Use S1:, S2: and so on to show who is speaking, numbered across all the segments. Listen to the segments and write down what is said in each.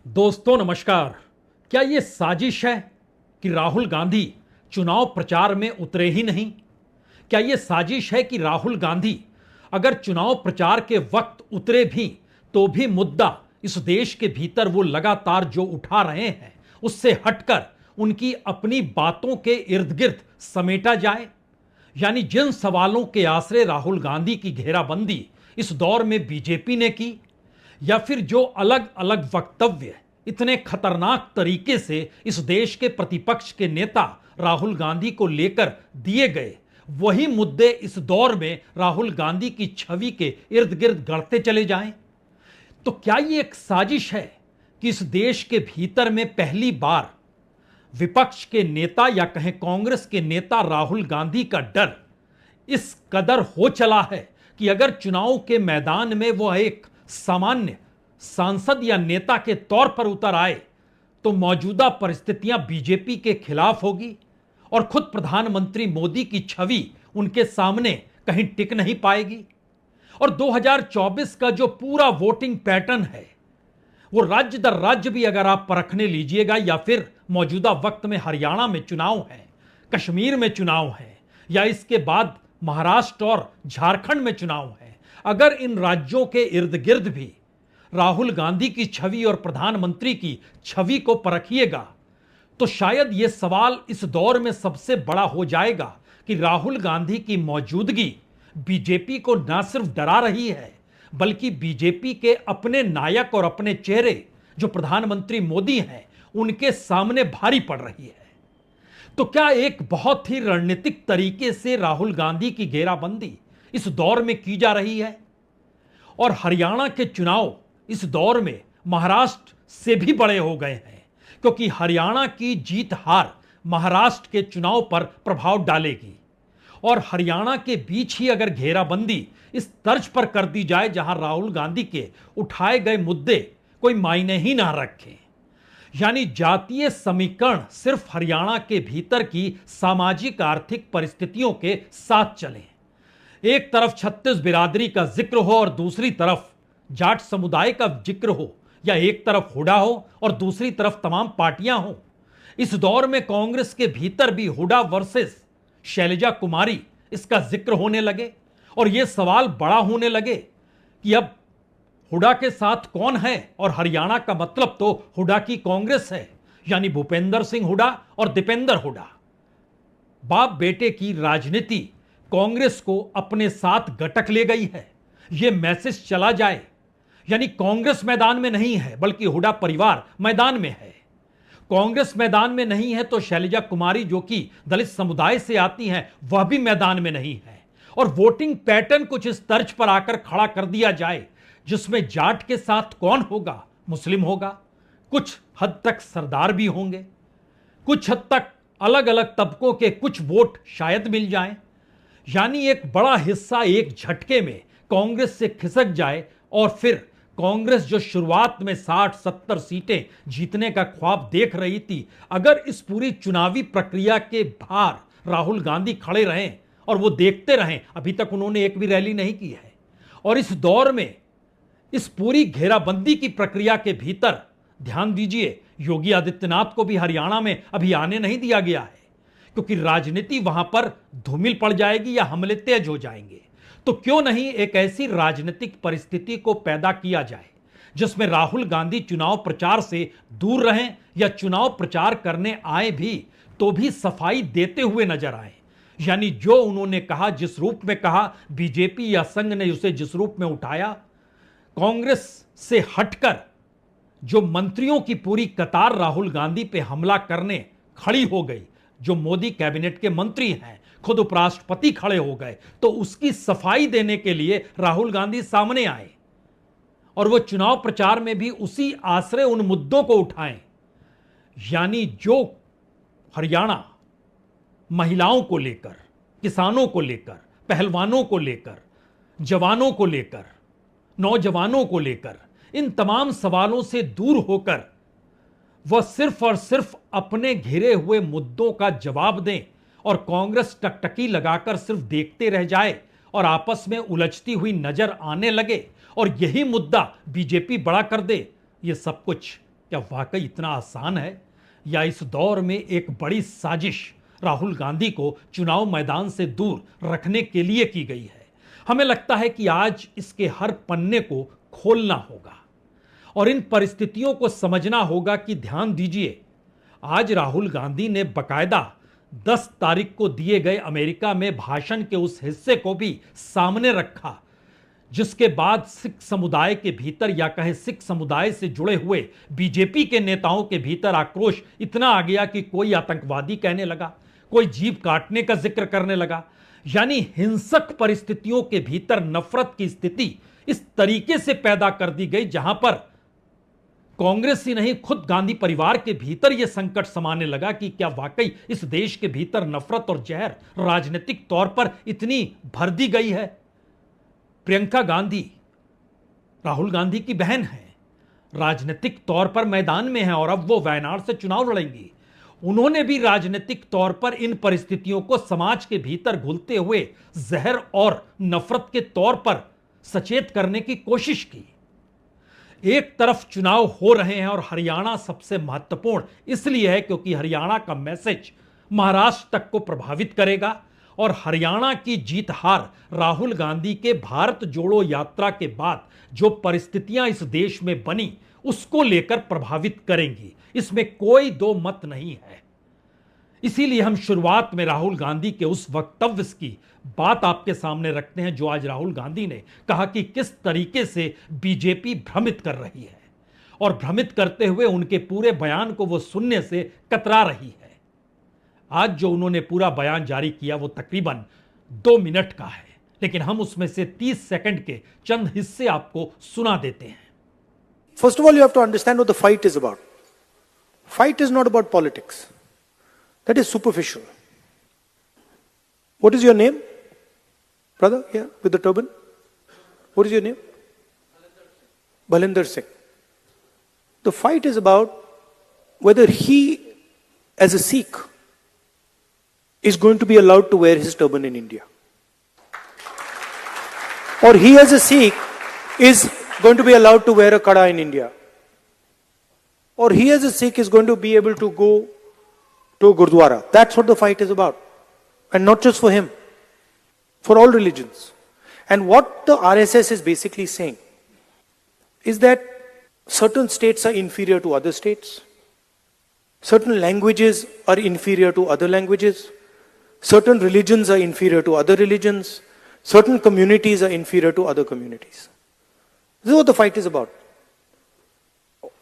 S1: दोस्तों नमस्कार। क्या ये साजिश है कि राहुल गांधी चुनाव प्रचार में उतरे ही नहीं? क्या ये साजिश है कि राहुल गांधी अगर चुनाव प्रचार के वक्त उतरे भी तो भी मुद्दा इस देश के भीतर वो लगातार जो उठा रहे हैं उससे हटकर उनकी अपनी बातों के इर्द गिर्द समेटा जाए? यानी जिन सवालों के आश्रय राहुल गांधी की घेराबंदी इस दौर में बीजेपी ने की, या फिर जो अलग अलग वक्तव्य इतने खतरनाक तरीके से इस देश के प्रतिपक्ष के नेता राहुल गांधी को लेकर दिए गए, वही मुद्दे इस दौर में राहुल गांधी की छवि के इर्द गिर्द गढ़ते चले जाएं? तो क्या ये एक साजिश है कि इस देश के भीतर में पहली बार विपक्ष के नेता या कहें कांग्रेस के नेता राहुल गांधी का डर इस कदर हो चला है कि अगर चुनाव के मैदान में वह एक सामान्य सांसद या नेता के तौर पर उतर आए तो मौजूदा परिस्थितियां बीजेपी के खिलाफ होगी और खुद प्रधानमंत्री मोदी की छवि उनके सामने कहीं टिक नहीं पाएगी। और 2024 का जो पूरा वोटिंग पैटर्न है वो राज्य दर राज्य भी अगर आप परखने लीजिएगा, या फिर मौजूदा वक्त में हरियाणा में चुनाव है, कश्मीर में चुनाव है, या इसके बाद महाराष्ट्र और झारखंड में चुनाव है, अगर इन राज्यों के इर्द गिर्द भी राहुल गांधी की छवि और प्रधानमंत्री की छवि को परखिएगा तो शायद यह सवाल इस दौर में सबसे बड़ा हो जाएगा कि राहुल गांधी की मौजूदगी बीजेपी को न सिर्फ डरा रही है बल्कि बीजेपी के अपने नायक और अपने चेहरे जो प्रधानमंत्री मोदी हैं उनके सामने भारी पड़ रही है। तो क्या एक बहुत ही रणनीतिक तरीके से राहुल गांधी की घेराबंदी इस दौर में की जा रही है? और हरियाणा के चुनाव इस दौर में महाराष्ट्र से भी बड़े हो गए हैं, क्योंकि हरियाणा की जीत हार महाराष्ट्र के चुनाव पर प्रभाव डालेगी। और हरियाणा के बीच ही अगर घेराबंदी इस तर्ज पर कर दी जाए जहां राहुल गांधी के उठाए गए मुद्दे कोई मायने ही ना रखें, यानी जातीय समीकरण सिर्फ हरियाणा के भीतर की सामाजिक आर्थिक परिस्थितियों के साथ चले, एक तरफ छत्तीस बिरादरी का जिक्र हो और दूसरी तरफ जाट समुदाय का जिक्र हो, या एक तरफ हुडा हो और दूसरी तरफ तमाम पार्टियां हो। इस दौर में कांग्रेस के भीतर भी हुडा वर्सेस शैलजा कुमारी इसका जिक्र होने लगे और यह सवाल बड़ा होने लगे कि अब हुडा के साथ कौन है, और हरियाणा का मतलब तो हुडा की कांग्रेस है, यानी भूपेंद्र सिंह हुडा और दीपेंद्र हुडा। बाप बेटे की राजनीति कांग्रेस को अपने साथ गटक ले गई है। यह मैसेज चला जाए, यानी कांग्रेस मैदान में नहीं है बल्कि हुडा परिवार मैदान में है। कांग्रेस मैदान में नहीं है तो शैलजा कुमारी जो कि दलित समुदाय से आती हैं वह भी मैदान में नहीं है। और वोटिंग पैटर्न कुछ इस तर्ज पर आकर खड़ा कर दिया जाए जिसमें जाट के साथ कौन होगा, मुस्लिम होगा, कुछ हद तक सरदार भी होंगे, कुछ हद तक अलग अलग तबकों के कुछ वोट शायद मिल जाएं, यानी एक बड़ा हिस्सा एक झटके में कांग्रेस से खिसक जाए और फिर कांग्रेस जो शुरुआत में 60-70 सीटें जीतने का ख्वाब देख रही थी, अगर इस पूरी चुनावी प्रक्रिया के बाहर राहुल गांधी खड़े रहें और वो देखते रहें, अभी तक उन्होंने एक भी रैली नहीं की है, और इस दौर में इस पूरी घेराबंदी की प्रक्रिया के भीतर ध्यान दीजिए योगी आदित्यनाथ को भी हरियाणा में अभी आने नहीं दिया गया है, क्योंकि राजनीति वहां पर धूमिल पड़ जाएगी या हमले तेज हो जाएंगे। तो क्यों नहीं एक ऐसी राजनीतिक परिस्थिति को पैदा किया जाए जिसमें राहुल गांधी चुनाव प्रचार से दूर रहें, या चुनाव प्रचार करने आए भी तो भी सफाई देते हुए नजर आए, यानी जो उन्होंने कहा, जिस रूप में कहा, बीजेपी या संघ ने उसे जिस रूप में उठाया, कांग्रेस से हटकर जो मंत्रियों की पूरी कतार राहुल गांधी पे हमला करने खड़ी हो गई, जो मोदी कैबिनेट के मंत्री हैं, खुद उपराष्ट्रपति खड़े हो गए, तो उसकी सफाई देने के लिए राहुल गांधी सामने आए और वो चुनाव प्रचार में भी उसी आश्रय उन मुद्दों को उठाएं, यानी जो हरियाणा महिलाओं को लेकर, किसानों को लेकर, पहलवानों को लेकर, जवानों को लेकर, नौजवानों को लेकर, इन तमाम सवालों से दूर होकर वह सिर्फ और सिर्फ अपने घिरे हुए मुद्दों का जवाब दें और कांग्रेस टकटकी लगाकर सिर्फ देखते रह जाए और आपस में उलझती हुई नजर आने लगे और यही मुद्दा बीजेपी बड़ा कर दे, ये सब कुछ क्या वाकई इतना आसान है, या इस दौर में एक बड़ी साजिश राहुल गांधी को चुनाव मैदान से दूर रखने के लिए की गई है? हमें लगता है कि आज इसके हर पन्ने को खोलना होगा और इन परिस्थितियों को समझना होगा कि ध्यान दीजिए, आज राहुल गांधी ने बकायदा 10 तारीख को दिए गए अमेरिका में भाषण के उस हिस्से को भी सामने रखा जिसके बाद सिख समुदाय के भीतर, या कहें सिख समुदाय से जुड़े हुए बीजेपी के नेताओं के भीतर आक्रोश इतना आ गया कि कोई आतंकवादी कहने लगा, कोई जीभ काटने का जिक्र करने लगा। यानी हिंसक परिस्थितियों के भीतर नफरत की स्थिति इस तरीके से पैदा कर दी गई जहां पर कांग्रेस ही नहीं, खुद गांधी परिवार के भीतर यह संकट समाने लगा कि क्या वाकई इस देश के भीतर नफरत और जहर राजनीतिक तौर पर इतनी भर दी गई है। प्रियंका गांधी राहुल गांधी की बहन है, राजनीतिक तौर पर मैदान में है और अब वो वायनाड से चुनाव लड़ेंगी। उन्होंने भी राजनीतिक तौर पर इन परिस्थितियों को समाज के भीतर घुलते हुए जहर और नफरत के तौर पर सचेत करने की कोशिश की। एक तरफ चुनाव हो रहे हैं और हरियाणा सबसे महत्वपूर्ण इसलिए है क्योंकि हरियाणा का मैसेज महाराष्ट्र तक को प्रभावित करेगा और हरियाणा की जीत हार राहुल गांधी के भारत जोड़ो यात्रा के बाद जो परिस्थितियां इस देश में बनी उसको लेकर प्रभावित करेंगी, इसमें कोई दो मत नहीं है। इसीलिए हम शुरुआत में राहुल गांधी के उस वक्तव्य की बात आपके सामने रखते हैं जो आज राहुल गांधी ने कहा कि किस तरीके से बीजेपी भ्रमित कर रही है और भ्रमित करते हुए उनके पूरे बयान को वो सुनने से कतरा रही है। आज जो उन्होंने पूरा बयान जारी किया वो तकरीबन 2 मिनट का है, लेकिन हम उसमें से 30 सेकंड के चंद हिस्से आपको सुना देते हैं।
S2: First of all, you have to understand what the fight is about. Fight is not about politics. That is superficial. What is your name? Brother, here, with the turban. What is your name? Balinder Singh. The fight is about whether he, as a Sikh, is going to be allowed to wear his turban in India. Or he, as a Sikh, is going to be allowed to wear a kada in India. Or he, as a Sikh, is going to be able to go to Gurdwara. That's what the fight is about. And not just for him, for all religions. And what the RSS is basically saying is that certain states are inferior to other states. Certain languages are inferior to other languages. Certain religions are inferior to other religions. Certain communities are inferior to other communities. This is what the fight is about.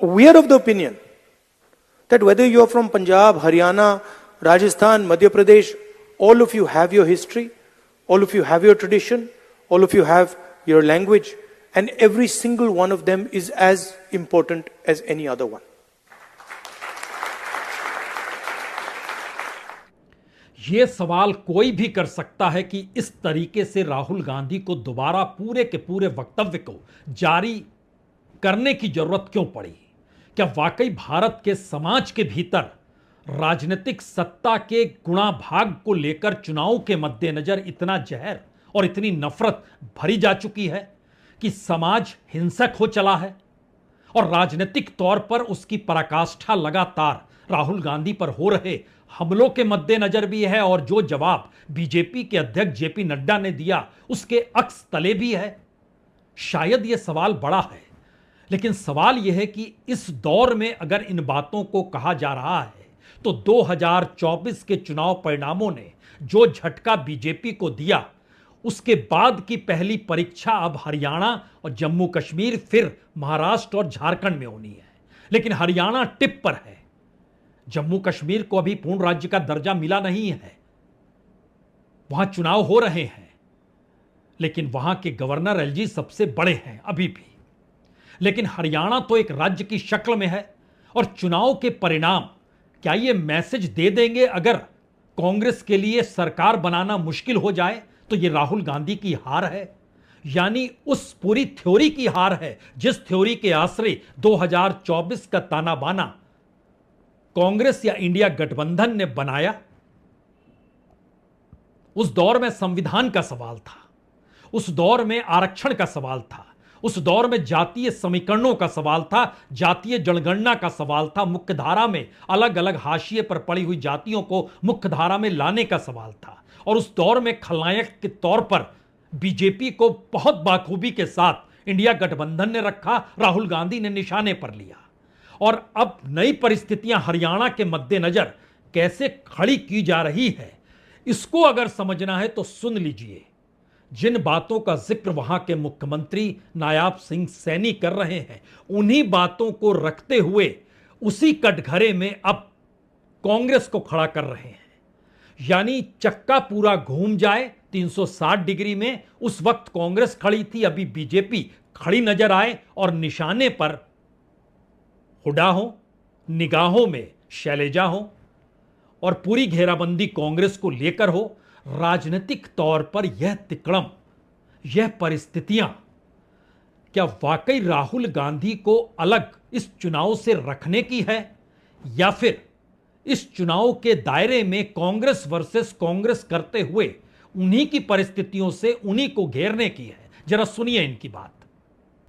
S2: We are of the opinion that whether you are from Punjab, Haryana, Rajasthan, Madhya Pradesh, all of you have your history, all of you have your tradition, all of you have your language, and every single one of them is as important as any other one.
S1: यह सवाल कोई भी कर सकता है कि इस तरीके से राहुल गांधी को दोबारा पूरे के पूरे वक्तव्य को जारी करने की जरूरत क्यों पड़ी। क्या वाकई भारत के समाज के भीतर राजनीतिक सत्ता के गुणा भाग को लेकर चुनाव के मद्देनजर इतना जहर और इतनी नफरत भरी जा चुकी है कि समाज हिंसक हो चला है और राजनीतिक तौर पर उसकी पराकाष्ठा लगातार राहुल गांधी पर हो रहे हमलों के मद्देनजर भी है और जो जवाब बीजेपी के अध्यक्ष जेपी नड्डा ने दिया उसके अक्स तले भी है। शायद यह सवाल बड़ा है, लेकिन सवाल यह है कि इस दौर में अगर इन बातों को कहा जा रहा है तो 2024 के चुनाव परिणामों ने जो झटका बीजेपी को दिया उसके बाद की पहली परीक्षा अब हरियाणा और जम्मू कश्मीर फिर महाराष्ट्र और झारखंड में होनी है। लेकिन हरियाणा टिप पर है, जम्मू कश्मीर को अभी पूर्ण राज्य का दर्जा मिला नहीं है, वहां चुनाव हो रहे हैं, लेकिन वहां के गवर्नर एलजी सबसे बड़े हैं अभी भी। लेकिन हरियाणा तो एक राज्य की शक्ल में है और चुनाव के परिणाम क्या ये मैसेज दे देंगे अगर कांग्रेस के लिए सरकार बनाना मुश्किल हो जाए तो ये राहुल गांधी की हार है, यानी उस पूरी थ्योरी की हार है जिस थ्योरी के आश्रय 2024 का ताना बाना कांग्रेस या इंडिया गठबंधन ने बनाया। उस दौर में संविधान का सवाल था, उस दौर में आरक्षण का सवाल था, उस दौर में जातीय समीकरणों का सवाल था, जातीय जनगणना का सवाल था, मुख्यधारा में अलग अलग हाशिए पर पड़ी हुई जातियों को मुख्यधारा में लाने का सवाल था। और उस दौर में खलनायक के तौर पर बीजेपी को बहुत बाखूबी के साथ इंडिया गठबंधन ने रखा, राहुल गांधी ने निशाने पर लिया। और अब नई परिस्थितियां हरियाणा के मद्देनजर कैसे खड़ी की जा रही है, इसको अगर समझना है तो सुन लीजिए। जिन बातों का जिक्र वहां के मुख्यमंत्री नायाब सिंह सैनी कर रहे हैं, उन्हीं बातों को रखते हुए उसी कटघरे में अब कांग्रेस को खड़ा कर रहे हैं। यानी चक्का पूरा घूम जाए 360 डिग्री में, उस वक्त कांग्रेस खड़ी थी, अभी बीजेपी खड़ी नजर आए और निशाने पर हुड्डा हो, निगाहों में शैलजा हो और पूरी घेराबंदी कांग्रेस को लेकर हो। राजनीतिक तौर पर यह तिकड़म, यह परिस्थितियां क्या वाकई राहुल गांधी को अलग इस चुनाव से रखने की है, या फिर इस चुनाव के दायरे में कांग्रेस वर्सेस कांग्रेस करते हुए उन्हीं की परिस्थितियों से उन्हीं को घेरने की है? जरा सुनिए इनकी बात।